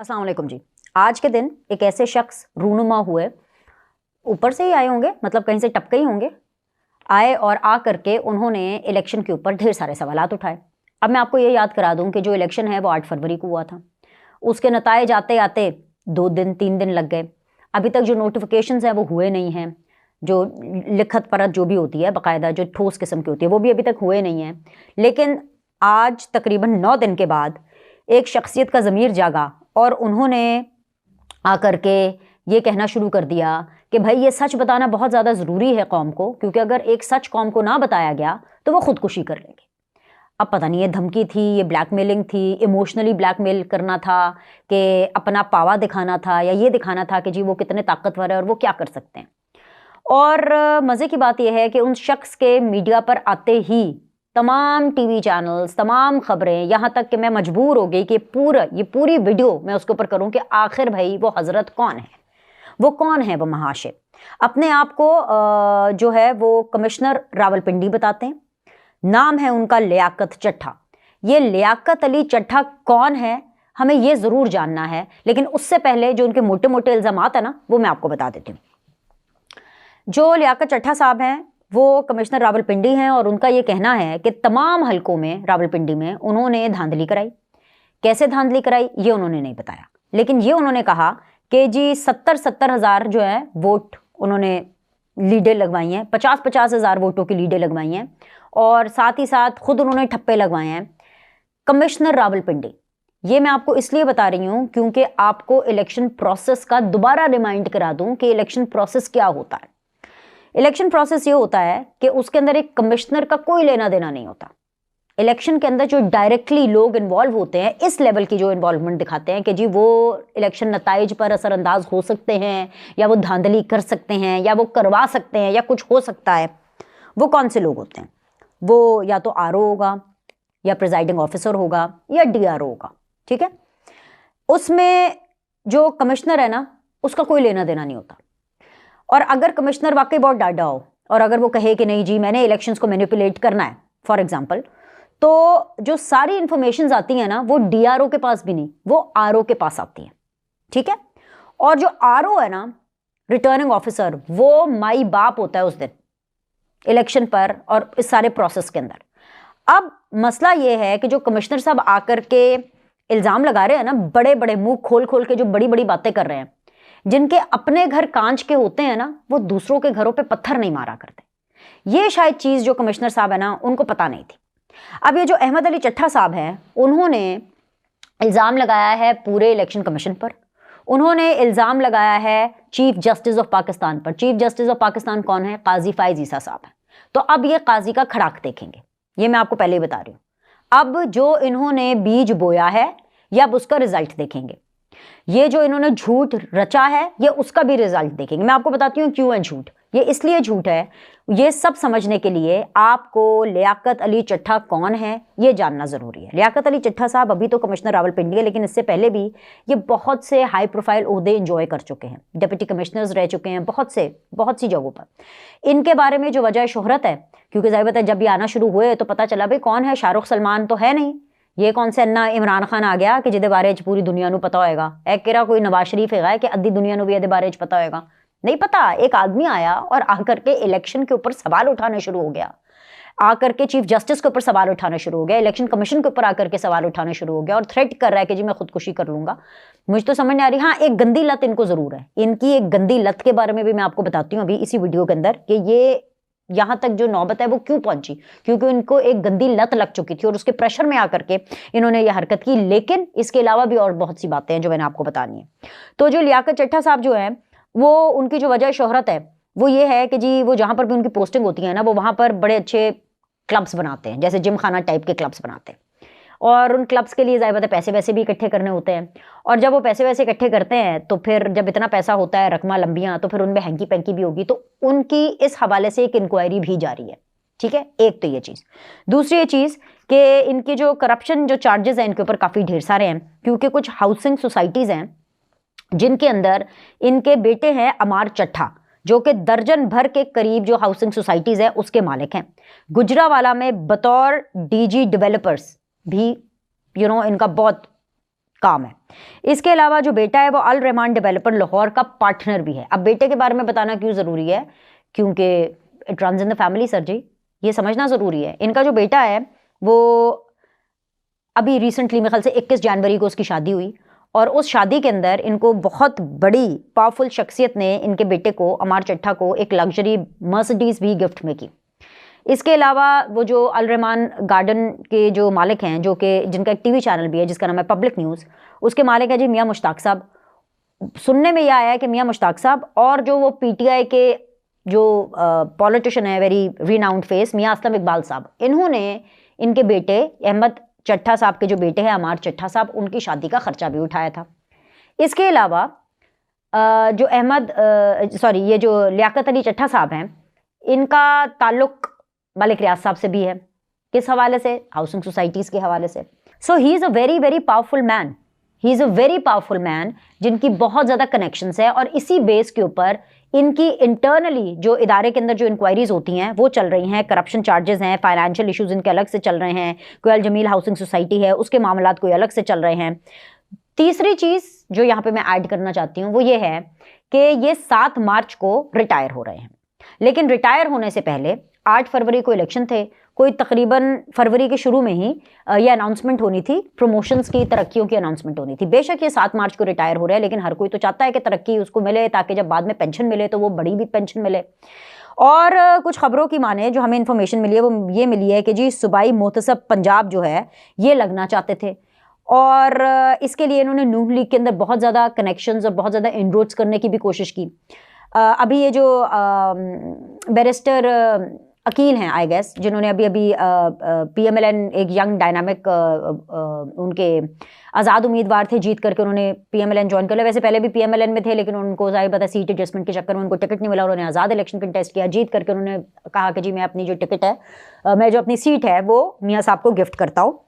अस्सलाम वालेकुम जी। आज के दिन एक ऐसे शख्स रूनुमा हुए, ऊपर से ही आए होंगे, मतलब कहीं से टपके ही होंगे, आए और आ करके उन्होंने इलेक्शन के ऊपर ढेर सारे सवालात उठाए। अब मैं आपको ये याद करा दूं कि जो इलेक्शन है वो 8 फरवरी को हुआ था। उसके नताइज आते आते 2 दिन 3 दिन लग गए। अभी तक जो नोटिफिकेशंस हैं वो हुए नहीं हैं। जो लिखत परत जो भी होती है, बाकायदा जो ठोस किस्म की होती है, वो भी अभी तक हुए नहीं हैं। लेकिन आज तकरीबन 9 दिन के बाद एक शख्सियत का ज़मीर जागा और उन्होंने आकर के ये कहना शुरू कर दिया कि भाई ये सच बताना बहुत ज़्यादा ज़रूरी है कौम को, क्योंकि अगर एक सच कौम को ना बताया गया तो वो खुदकुशी कर लेंगे। अब पता नहीं ये धमकी थी, ये ब्लैकमेलिंग थी, इमोशनली ब्लैकमेल करना था कि अपना पावा दिखाना था, या ये दिखाना था कि जी वो कितने ताकतवर है और वो क्या कर सकते हैं। और मज़े की बात यह है कि उन शख्स के मीडिया पर आते ही तमाम टीवी चैनल्स, तमाम खबरें, यहाँ तक कि मैं मजबूर हो गई कि ये पूरी वीडियो मैं उसके ऊपर करूँ कि आखिर भाई वो हज़रत कौन है, वो कौन है, वो महाशय। अपने आप को जो है वो कमिश्नर रावलपिंडी बताते हैं। नाम है उनका लियाकत चट्ठा। ये लियाकत अली चट्ठा कौन है हमें ये ज़रूर जानना है, लेकिन उससे पहले जो उनके मोटे मोटे इल्ज़ामात है ना, वो मैं आपको बता देती हूँ। जो लियाकत चट्ठा साहब हैं वो कमिश्नर रावलपिंडी हैं और उनका ये कहना है कि तमाम हलकों में रावलपिंडी में उन्होंने धांधली कराई। कैसे धांधली कराई ये उन्होंने नहीं बताया, लेकिन ये उन्होंने कहा कि जी 70 हज़ार जो है वोट उन्होंने लीडें लगवाई हैं, 50 हज़ार वोटों की लीडें लगवाई हैं, और साथ ही साथ खुद उन्होंने ठप्पे लगवाए हैं। कमिश्नर रावलपिंडी, ये मैं आपको इसलिए बता रही हूँ क्योंकि आपको इलेक्शन प्रोसेस का दोबारा रिमाइंड करा दूं कि इलेक्शन प्रोसेस क्या होता है। इलेक्शन प्रोसेस ये होता है कि उसके अंदर एक कमिश्नर का कोई लेना देना नहीं होता। इलेक्शन के अंदर जो डायरेक्टली लोग इन्वॉल्व होते हैं, इस लेवल की जो इन्वॉल्वमेंट दिखाते हैं कि जी वो इलेक्शन नताइज पर असरअंदाज हो सकते हैं, या वो धांधली कर सकते हैं, या वो करवा सकते हैं, या कुछ हो सकता है, वो कौन से लोग होते हैं? वो या तो आरओ होगा, या प्रिजाइडिंग ऑफिसर होगा, या डीआरओ होगा। ठीक है, उसमें जो कमिश्नर है ना, उसका कोई लेना देना नहीं होता। और अगर कमिश्नर वाकई बहुत डाढ़ा हो और अगर वो कहे कि नहीं जी मैंने इलेक्शंस को मैनिपुलेट करना है फॉर एग्जांपल, तो जो सारी इंफॉर्मेशंस आती हैं ना वो डीआरओ के पास भी नहीं, वो आरओ के पास आती है। ठीक है, और जो आरओ है ना, रिटर्निंग ऑफिसर, वो माई बाप होता है उस दिन इलेक्शन पर और इस सारे प्रोसेस के अंदर। अब मसला ये है कि जो कमिश्नर साहब आकर के इल्ज़ाम लगा रहे हैं ना, बड़े बड़े मुंह खोल खोल के जो बड़ी बड़ी बातें कर रहे हैं, जिनके अपने घर कांच के होते हैं ना, वो दूसरों के घरों पे पत्थर नहीं मारा करते। ये शायद चीज़ जो कमिश्नर साहब है ना उनको पता नहीं थी। अब ये जो अहमद अली चट्ठा साहब हैं, उन्होंने इल्ज़ाम लगाया है पूरे इलेक्शन कमीशन पर। उन्होंने इल्ज़ाम लगाया है चीफ जस्टिस ऑफ पाकिस्तान पर। चीफ जस्टिस ऑफ पाकिस्तान कौन है? काजी फाइज ईसा साहब है। तो अब ये काजी का खड़ाक देखेंगे, ये मैं आपको पहले ही बता रही हूँ। अब जो इन्होंने बीज बोया है, या अब उसका रिजल्ट देखेंगे। ये जो इन्होंने झूठ रचा है, ये उसका भी रिजल्ट देखेंगे। मैं आपको बताती हूँ क्यों है झूठ। ये इसलिए झूठ है, ये सब समझने के लिए आपको लियाकत अली चट्ठा कौन है ये जानना जरूरी है। लियाकत अली चट्ठा साहब अभी तो कमिश्नर रावलपिंडी है, लेकिन इससे पहले भी ये बहुत से हाई प्रोफाइल ओहदे इंजॉय कर चुके हैं, डिप्टी कमिश्नर्स रह चुके हैं बहुत सी जगहों पर। इनके बारे में जो वजह शोहरत है, क्योंकि ज़ाहिर बात है जब ये आना शुरू हुए तो पता चला भाई कौन है, शाहरुख सलमान तो है नहीं, ये कौन से अन्ना इमरान खान आ गया कि जिदे बारे पूरी दुनिया को पता होएगा। केरा कोई नवाज शरीफ है कि अद्धी दुनिया को भी ये बारे पता होएगा? नहीं पता। एक आदमी आया और आकर के इलेक्शन के ऊपर सवाल उठाना शुरू हो गया, आकर के चीफ जस्टिस के ऊपर सवाल उठाना शुरू हो गया, इलेक्शन कमीशन के ऊपर आकर के सवाल उठाना शुरू हो गया, और थ्रेट कर रहा है कि जी मैं खुदकुशी कर लूंगा। मुझे तो समझ नहीं आ रही। हाँ, एक गंदी लत इनको जरूर है। इनकी एक गंदी लत के बारे में भी मैं आपको बताती हूँ अभी इसी वीडियो के अंदर कि ये यहाँ तक जो नौबत है वो क्यों पहुंची, क्योंकि इनको एक गंदी लत लग चुकी थी और उसके प्रेशर में आकर के इन्होंने ये हरकत की। लेकिन इसके अलावा भी और बहुत सी बातें हैं जो मैंने आपको बतानी है। तो जो लियाकत चट्ठा साहब जो है, वो उनकी जो वजह शोहरत है वो ये है कि जी वो जहाँ पर भी उनकी पोस्टिंग होती है ना, वो वहाँ पर बड़े अच्छे क्लब्स बनाते हैं, जैसे जिम खाना टाइप के क्लब्स बनाते हैं, और उन क्लब्स के लिए ज़ाहिर बात है पैसे वैसे भी इकट्ठे करने होते हैं। और जब वो पैसे वैसे इकट्ठे करते हैं तो फिर जब इतना पैसा होता है, रकमा लंबियाँ, तो फिर उनमें हैंकी पैंकी भी होगी। तो उनकी इस हवाले से एक इंक्वायरी भी जारी है। ठीक है, एक तो ये चीज़। दूसरी ये चीज़ कि इनकी जो करप्शन जो चार्जेस हैं इनके ऊपर काफ़ी ढेर सारे हैं, क्योंकि कुछ हाउसिंग सोसाइटीज़ हैं जिनके अंदर इनके बेटे हैं अमार चट्ठा, जो कि दर्जन भर के करीब जो हाउसिंग सोसाइटीज़ हैं उसके मालिक हैं। गुजरावाला में बतौर डीजी डेवलपर्स भी इनका बहुत काम है। इसके अलावा जो बेटा है वो अल रहमान डेवलपर लाहौर का पार्टनर भी है। अब बेटे के बारे में बताना क्यों ज़रूरी है, क्योंकि it runs in the family sir ji, ये समझना ज़रूरी है। इनका जो बेटा है वो अभी रिसेंटली मेरे ख्याल से 21 जनवरी को उसकी शादी हुई, और उस शादी के अंदर इनको बहुत बड़ी पावरफुल शख्सियत ने इनके बेटे को, अमार चट्ठा को, एक लग्जरी मर्सिडीज़ भी गिफ्ट में की। इसके अलावा वो जो अल रहमान गार्डन के जो मालिक हैं, जो कि जिनका एक टीवी चैनल भी है जिसका नाम है पब्लिक न्यूज़, उसके मालिक है जी मियाँ मुश्ताक साहब। सुनने में यह आया है कि मियाँ मुश्ताक साहब और जो वो पीटीआई के जो पॉलिटिशियन है, वेरी रिनाउंड फेस, मियाँ असलम इकबाल साहब, इन्होंने इनके बेटे अहमद चट्ठा साहब के जो बेटे हैं अमार चट्ठा साहब, उनकी शादी का खर्चा भी उठाया था। इसके अलावा जो ये जो लियाकत अली चट्ठा साहब हैं, इनका ताल्लुक मलिक रियाज साहब से भी है। किस हवाले से? हाउसिंग सोसाइटीज़ के हवाले से। So he is a very very powerful man, he is a very powerful man जिनकी बहुत ज़्यादा कनेक्शंस है, और इसी बेस के ऊपर इनकी इंटरनली जो इदारे के अंदर जो इंक्वायरीज होती हैं वो चल रही हैं। करप्शन चार्जेस हैं, फाइनेंशियल इश्यूज इनके अलग से चल रहे हैं, कोई अल जमील हाउसिंग सोसाइटी है उसके मामलात कोई अलग से चल रहे हैं। तीसरी चीज़ जो यहाँ पे मैं ऐड करना चाहती हूँ वो ये है कि ये 7 मार्च को रिटायर हो रहे हैं, लेकिन रिटायर होने से पहले 8 फरवरी को इलेक्शन थे, कोई तकरीबन फरवरी के शुरू में ही ये अनाउंसमेंट होनी थी, प्रमोशंस की, तरक्कियों की अनाउंसमेंट होनी थी। बेशक ये 7 मार्च को रिटायर हो रहे हैं, लेकिन हर कोई तो चाहता है कि तरक्की उसको मिले ताकि जब बाद में पेंशन मिले तो वो बड़ी भी पेंशन मिले। और कुछ खबरों की माने जो हमें इन्फॉर्मेशन मिली है वो ये मिली है कि जी सूबाई मोहतसब पंजाब जो है ये लगना चाहते थे, और इसके लिए इन्होंने नून लीग के अंदर बहुत ज़्यादा कनेक्शंस और बहुत ज़्यादा इनरोड्स करने की भी कोशिश की। अभी ये जो बैरिस्टर अकील हैं आई गेस, जिन्होंने अभी पीएमएलएन एक यंग डायनामिक उनके आज़ाद उम्मीदवार थे, जीत करके उन्होंने पीएमएलएन ज्वाइन कर लिया। वैसे पहले भी पीएमएलएन में थे, लेकिन उनको ज़ाहिर पता सीट एडजस्टमेंट के चक्कर में उनको टिकट नहीं मिला, उन्होंने आज़ाद इलेक्शन कंटेस्ट किया, जीत करके उन्होंने कहा कि जी मैं अपनी जो टिकट है, मैं जो अपनी सीट है वो मियाँ साहब को गिफ्ट करता हूँ,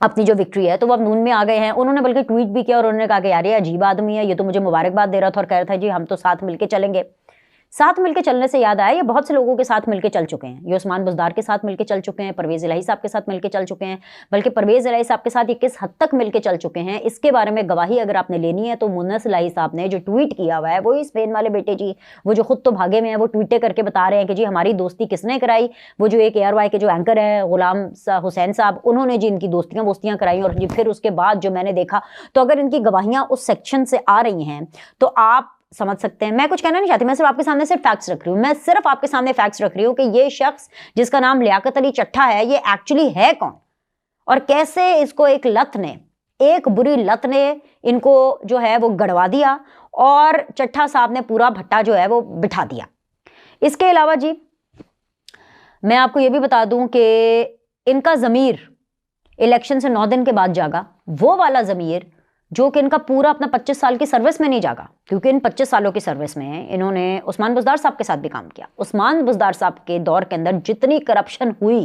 अपनी जो विक्ट्री है। तो वो अब नून में आ गए हैं। उन्होंने बल्कि ट्वीट भी किया और उन्होंने कहा कि यार ये अजीब आदमी है, ये तो मुझे मुबारकबाद दे रहा था और कह रहा था जी हम तो साथ मिलके चलेंगे। साथ मिलके चलने से याद आया, ये बहुत से लोगों के साथ मिलके चल चुके हैं। ये उस्मान बुज़दार के साथ मिलके चल चुके हैं, परवेज़ इलाही साहब के साथ मिलके चल चुके हैं, बल्कि परवेज़ इलाही साहब के साथ ये किस हद तक मिलके चल चुके हैं इसके बारे में गवाही अगर आपने लेनी है तो मुन्नस इलाही साहब ने जो ट्वीट किया हुआ है, वही स्पेन वाले बेटे जी, वो जो खुद तो भागे में है, वो ट्वीटे करके बता रहे हैं कि जी हमारी दोस्ती किसने कराई। वो जो एक ARY के जो एंकर है गुलाम हुसैन साहब, उन्होंने जी इनकी दोस्तियाँ कराई। और फिर उसके बाद जो मैंने देखा, तो अगर इनकी गवाहियाँ उस सेक्शन से आ रही हैं तो आप समझ सकते हैं। मैं कुछ कहना नहीं चाहती, मैं सिर्फ आपके सामने सिर्फ फैक्ट्स रख रही हूँ। मैं सिर्फ आपके सामने फैक्ट्स रख रही हूँ कि ये शख्स जिसका नाम लियाकत अली चट्ठा है, ये एक्चुअली है कौन, और कैसे इसको एक लत ने, एक बुरी लत ने इनको जो है वो गड़वा दिया, और चट्ठा साहब ने पूरा भट्टा जो है वो बिठा दिया। इसके अलावा जी मैं आपको ये भी बता दूं कि इनका ज़मीर इलेक्शन से 9 दिन के बाद जागा, वो वाला ज़मीर जो कि इनका पूरा अपना 25 साल की सर्विस में नहीं जागा, क्योंकि इन 25 सालों की सर्विस में इन्होंने उस्मान बुज़दार साहब के साथ भी काम किया। उस्मान बुज़दार साहब के दौर के अंदर जितनी करप्शन हुई,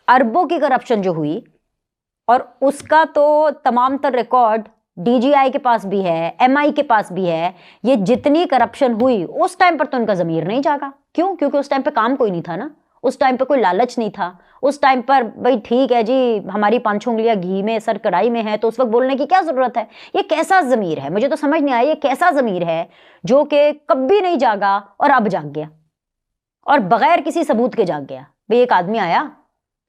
अरबों की करप्शन जो हुई, और उसका तो तमाम तर रिकॉर्ड DGI के पास भी है, MI के पास भी है। ये जितनी करप्शन हुई उस टाइम पर तो इनका ज़मीर नहीं जागा। क्यों? क्योंकि उस टाइम पे काम कोई नहीं था ना, उस टाइम पे कोई लालच नहीं था। उस टाइम पर भाई ठीक है जी हमारी 5 उंगलियां घी में सर कढ़ाई में है, तो उस वक्त बोलने की क्या ज़रूरत है। ये कैसा ज़मीर है, मुझे तो समझ नहीं आया, ये कैसा ज़मीर है जो कि कभी नहीं जागा और अब जाग गया, और बगैर किसी सबूत के जाग गया। भाई एक आदमी आया,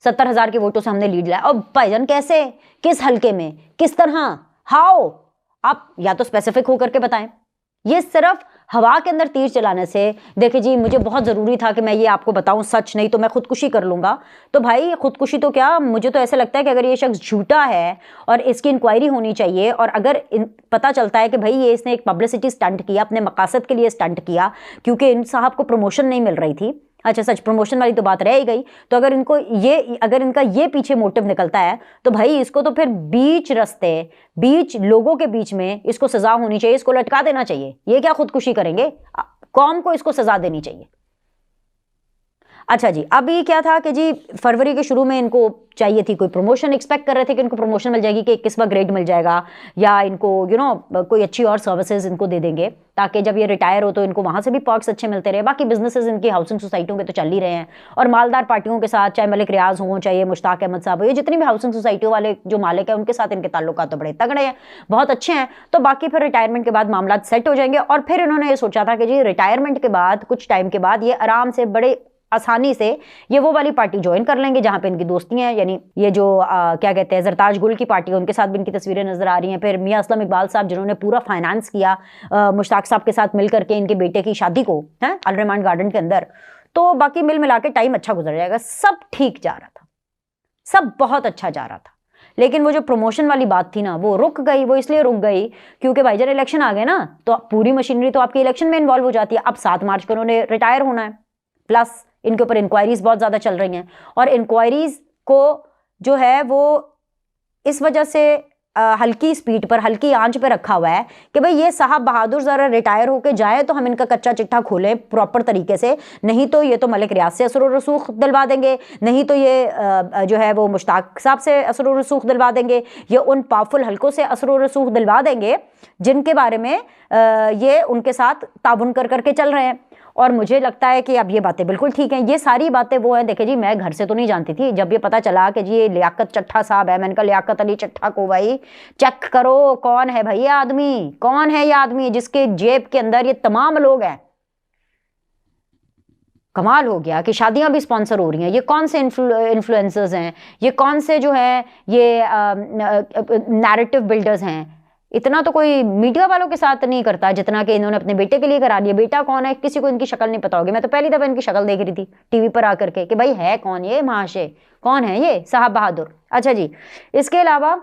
70,000 के वोटों से हमने लीड लाया, और भाईजान कैसे, किस हल्के में, किस तरह, हाउ, आप या तो स्पेसिफिक होकर के बताएं। ये सिर्फ हवा के अंदर तीर चलाने से, देखिए जी मुझे बहुत ज़रूरी था कि मैं ये आपको बताऊं सच, नहीं तो मैं खुदकुशी कर लूँगा। तो भाई खुदकुशी तो क्या, मुझे तो ऐसा लगता है कि अगर ये शख्स झूठा है और इसकी इंक्वायरी होनी चाहिए, और अगर पता चलता है कि भाई ये इसने एक पब्लिसिटी स्टंट किया, अपने मकासद के लिए स्टंट किया, क्योंकि इन साहब को प्रमोशन नहीं मिल रही थी। अच्छा सच, प्रमोशन वाली तो बात रह ही गई। तो अगर इनका ये पीछे मोटिव निकलता है तो भाई इसको तो फिर बीच रास्ते, बीच लोगों के बीच में इसको सजा होनी चाहिए, इसको लटका देना चाहिए। ये क्या खुदकुशी करेंगे, कौम को इसको सजा देनी चाहिए। अच्छा जी, अभी क्या था कि जी फरवरी के शुरू में इनको चाहिए थी कोई प्रमोशन, एक्सपेक्ट कर रहे थे कि इनको प्रमोशन मिल जाएगी कि 21वां ग्रेड मिल जाएगा, या इनको कोई अच्छी और सर्विसेज इनको दे देंगे ताकि जब ये रिटायर हो तो इनको वहाँ से भी पर्क्स अच्छे मिलते रहे। बाकी बिजनेसेस इनकी हाउसिंग सोसाइटियों के तो चल ही रहे हैं, और मालदार पार्टियों के साथ, चाहे मलिक रियाज हों, चाहे मुश्ताक अहमद साहब हो, ये जितनी भी हाउसिंग सोसाइटियों वाले जो मालिक हैं उनके साथ इनके ताल्लुकात तो बड़े तगड़े हैं, बहुत अच्छे हैं। तो बाकी फिर रिटायरमेंट के बाद मामला सेट हो जाएंगे, और फिर इन्होंने ये सोचा था कि जी रिटायरमेंट के बाद कुछ टाइम के बाद ये आराम से बड़े आसानी से ये वो वाली पार्टी ज्वाइन कर लेंगे जहां पे इनकी दोस्ती हैं, यानी ये जो क्या कहते हैं जरताज गुल की पार्टी है, उनके साथ भी इनकी तस्वीरें नजर आ रही हैं। फिर मियां असलम इकबाल साहब जिन्होंने पूरा फाइनेंस किया मुश्ताक साहब के साथ मिल करके इनके बेटे की शादी को, है अल रहमान गार्डन के अंदर। तो बाकी मिल मिला के टाइम अच्छा गुजर जाएगा, सब ठीक जा रहा था, सब बहुत अच्छा जा रहा था। लेकिन वो जो प्रमोशन वाली बात थी ना, वो रुक गई। वो इसलिए रुक गई क्योंकि भाई जब इलेक्शन आ गए ना तो पूरी मशीनरी तो आपकी इलेक्शन में इन्वॉल्व हो जाती है। अब 7 मार्च को उन्होंने रिटायर होना है, प्लस इनके ऊपर इंक्वायरीज बहुत ज्यादा चल रही हैं, और इंक्वायरीज को जो है वो इस वजह से हल्की स्पीड पर, हल्की आंच पे रखा हुआ है कि भाई ये साहब बहादुर जरा रिटायर होके जाए तो हम इनका कच्चा चिट्ठा खोलें प्रॉपर तरीके से, नहीं तो ये तो मलिक रियाज से असर और रसूख दिलवा देंगे, नहीं तो ये जो है वो मुश्ताक साहब से असर और रसूख दिलवा देंगे, ये उन पावरफुल हल्कों से असर और रसूख दिलवा देंगे जिनके बारे में ये उनके साथ ताबुन कर करके चल रहे हैं। और मुझे लगता है कि अब ये बातें बिल्कुल ठीक हैं। ये सारी बातें वो हैं, देखिए जी मैं घर से तो नहीं जानती थी, जब ये पता चला कि जी ये लियाकत चट्ठा साहब है, मैंने कहा लियाकत अली चट्ठा को भाई चेक करो कौन है भाई ये आदमी, कौन है ये आदमी जिसके जेब के अंदर ये तमाम लोग हैं। कमाल हो गया कि शादियां भी स्पॉन्सर हो रही हैं, ये कौन से इन्फ्लुएंसर्स हैं, ये कौन से जो है ये नैरेटिव बिल्डर्स हैं। इतना तो कोई मीडिया वालों के साथ नहीं करता जितना कि इन्होंने अपने बेटे के लिए करा लिया। बेटा कौन है किसी को इनकी शक्ल नहीं पता होगी, मैं तो पहली दफा इनकी शक्ल देख रही थी टीवी पर आकर के कि भाई है कौन ये महाशय, कौन है ये साहब बहादुर। अच्छा जी, इसके अलावा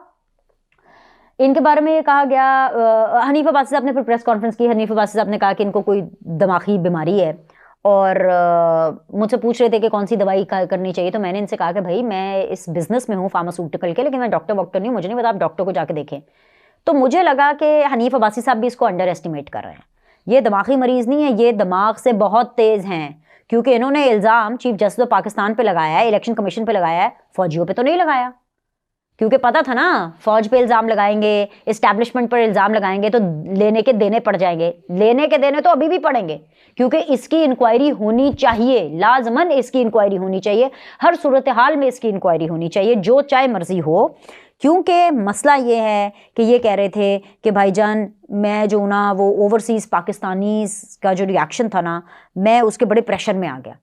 इनके बारे में ये कहा गया, हनीफ अब्बासी साहब ने फिर प्रेस कॉन्फ्रेंस की। हनीफ अब्बासी साहब ने कहा कि इनको कोई दिमागी बीमारी है, और मुझसे पूछ रहे थे कि कौन सी दवाई करनी चाहिए। तो मैंने इनसे कहा कि भाई मैं इस बिजनेस में हूँ फार्मास्यूटिकल के, लेकिन मैं डॉक्टर नहीं हूँ, मुझे नहीं पता, आप डॉक्टर को जाके देखें। तो मुझे लगा कि हनीफ अब्बासी साहब भी इसको अंडर एस्टिमेट कर रहे हैं। ये दिमागी मरीज नहीं है, ये दिमाग से बहुत तेज हैं, क्योंकि इन्होंने इल्ज़ाम चीफ जस्टिस ऑफ पाकिस्तान पे लगाया है, इलेक्शन कमीशन पे लगाया है, फौजियों पे तो नहीं लगाया, क्योंकि पता था ना फौज पे इल्ज़ाम लगाएंगे, इस्टेब्लिशमेंट पर इल्ज़ाम लगाएंगे तो लेने के देने पड़ जाएंगे। लेने के देने तो अभी भी पड़ेंगे, क्योंकि इसकी इंक्वायरी होनी चाहिए, लाजमन इसकी इंक्वायरी होनी चाहिए, हर सूरत हाल में इसकी इंक्वायरी होनी चाहिए, जो चाहे मर्जी हो। क्योंकि मसला ये है कि ये कह रहे थे कि भाईजान मैं जो ना वो ओवरसीज़ पाकिस्तानी का जो रिएक्शन था ना, मैं उसके बड़े प्रेशर में आ गया।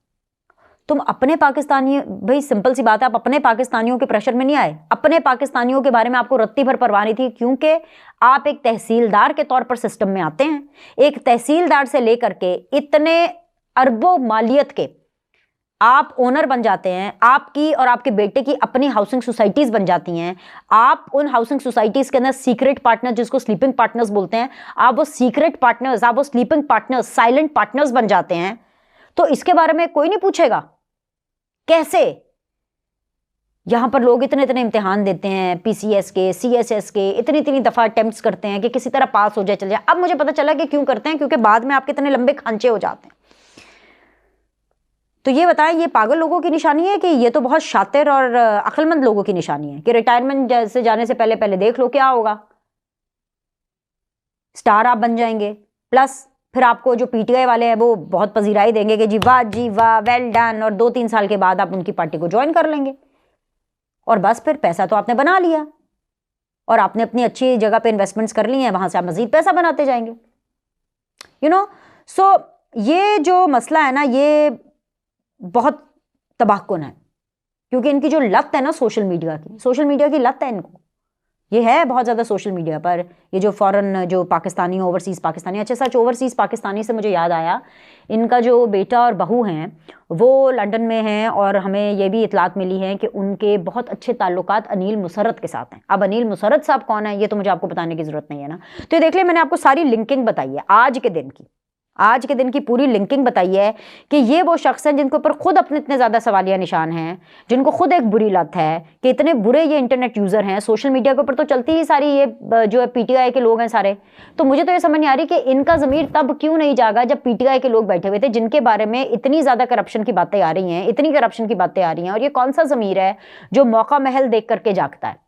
तुम अपने पाकिस्तानी, भाई सिंपल सी बात है, आप अपने पाकिस्तानियों के प्रेशर में नहीं आए, अपने पाकिस्तानियों के बारे में आपको रत्ती भर परवाह नहीं थी, क्योंकि आप एक तहसीलदार के तौर पर सिस्टम में आते हैं। एक तहसीलदार से लेकर के इतने अरबों मालियत के आप ओनर बन जाते हैं, आपकी और आपके बेटे की अपनी हाउसिंग सोसाइटीज बन जाती हैं। आप उन हाउसिंग सोसाइटीज के अंदर सीक्रेट पार्टनर, जिसको स्लीपिंग पार्टनर्स बोलते हैं, आप वो सीक्रेट पार्टनर्स, आप वो स्लीपिंग पार्टनर्स, साइलेंट पार्टनर्स बन जाते हैं। तो इसके बारे में कोई नहीं पूछेगा कैसे। यहां पर लोग इतने इतने इम्तिहान देते हैं, पीसीएस के, सीएसएस के, इतनी इतनी दफा अटेम्प्ट्स करते हैं कि किसी तरह पास हो जाए, चल जाए। अब मुझे पता चला कि क्यों करते हैं, क्योंकि बाद में आपके इतने लंबे खांचे हो जाते हैं। तो ये बताएं, ये पागल लोगों की निशानी है कि ये तो बहुत शातिर और अक्लमंद लोगों की निशानी है कि रिटायरमेंट से जाने से पहले पहले देख लो क्या होगा, स्टार आप बन जाएंगे, प्लस फिर आपको जो पीटीआई वाले हैं वो बहुत पजीराई देंगे कि जी वाह वेल डन, और 2-3 साल के बाद आप उनकी पार्टी को ज्वाइन कर लेंगे, और बस फिर पैसा तो आपने बना लिया और आपने अपनी अच्छी जगह पे इन्वेस्टमेंट्स कर ली हैं, वहां से आप मजीद पैसा बनाते जाएंगे। सो ये जो मसला है ना, ये बहुत तबाहकुन है, क्योंकि इनकी जो लत है ना सोशल मीडिया की लत है इनको, ये है बहुत ज़्यादा सोशल मीडिया पर। ये जो फॉरेन जो पाकिस्तानी, ओवरसीज़ पाकिस्तानी, अच्छा सच ओवरसीज़ पाकिस्तानी से मुझे याद आया, इनका जो बेटा और बहू हैं वो लंदन में हैं, और हमें ये भी इतलात मिली है कि उनके बहुत अच्छे ताल्लुकात अनिल मुसर्रत के साथ हैं। अब अनिल मुसर्रत साहब कौन है ये तो मुझे आपको बताने की ज़रूरत नहीं है ना। तो ये देख लें, मैंने आपको सारी लिंकिंग बताई है आज के दिन की, आज के दिन की पूरी लिंकिंग बताई है कि ये वो शख्स हैं जिनके ऊपर खुद अपने इतने ज़्यादा सवालिया निशान हैं, जिनको खुद एक बुरी लत है कि इतने बुरे ये इंटरनेट यूज़र हैं। सोशल मीडिया के ऊपर तो चलती ही सारी ये जो है पीटीआई के लोग हैं सारे। तो मुझे तो ये समझ नहीं आ रही कि इनका ज़मीर तब क्यों नहीं जागा जब पीटीआई के लोग बैठे हुए थे, जिनके बारे में इतनी ज़्यादा करप्शन की बातें आ रही हैं, इतनी करप्शन की बातें आ रही हैं। और ये कौन सा ज़मीर है जो मौका महल देख करके जागता है?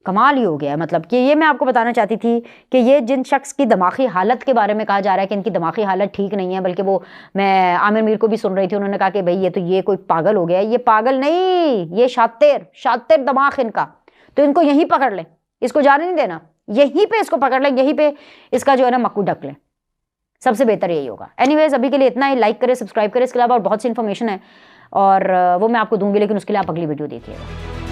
कमाल ही हो गया है। मतलब कि ये मैं आपको बताना चाहती थी कि ये जिन शख्स की दिमागी हालत के बारे में कहा जा रहा है कि इनकी दिमागी हालत ठीक नहीं है, बल्कि वो, मैं आमिर मीर को भी सुन रही थी, उन्होंने कहा कि भाई ये कोई पागल हो गया है। ये पागल नहीं, ये शातिर दिमाग इनका। तो इनको यहीं पकड़ लें, इसको जाने नहीं देना, यहीं पे इसको पकड़ लें, यहीं पे इसका जो है ना मक्कू ढक लें, सबसे बेहतर यही होगा। एनीवेज अभी के लिए इतना ही। लाइक करें, सब्सक्राइब करें। इसके अलावा और बहुत सी इन्फॉर्मेशन है और वो मैं आपको दूंगी, लेकिन उसके लिए आप अगली वीडियो देखिएगा।